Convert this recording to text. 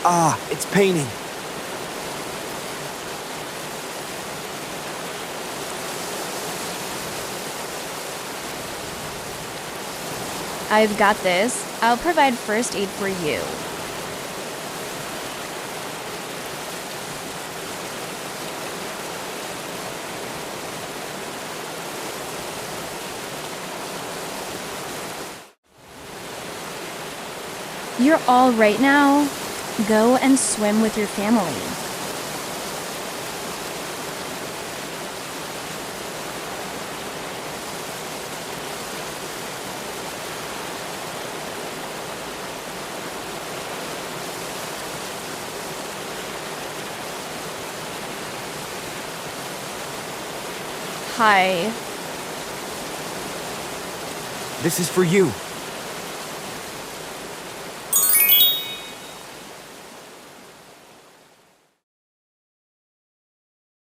Ah, it's paining. I've got this. I'll provide first aid for you. You're all right now. Go and swim with your family. Hi. This is for you.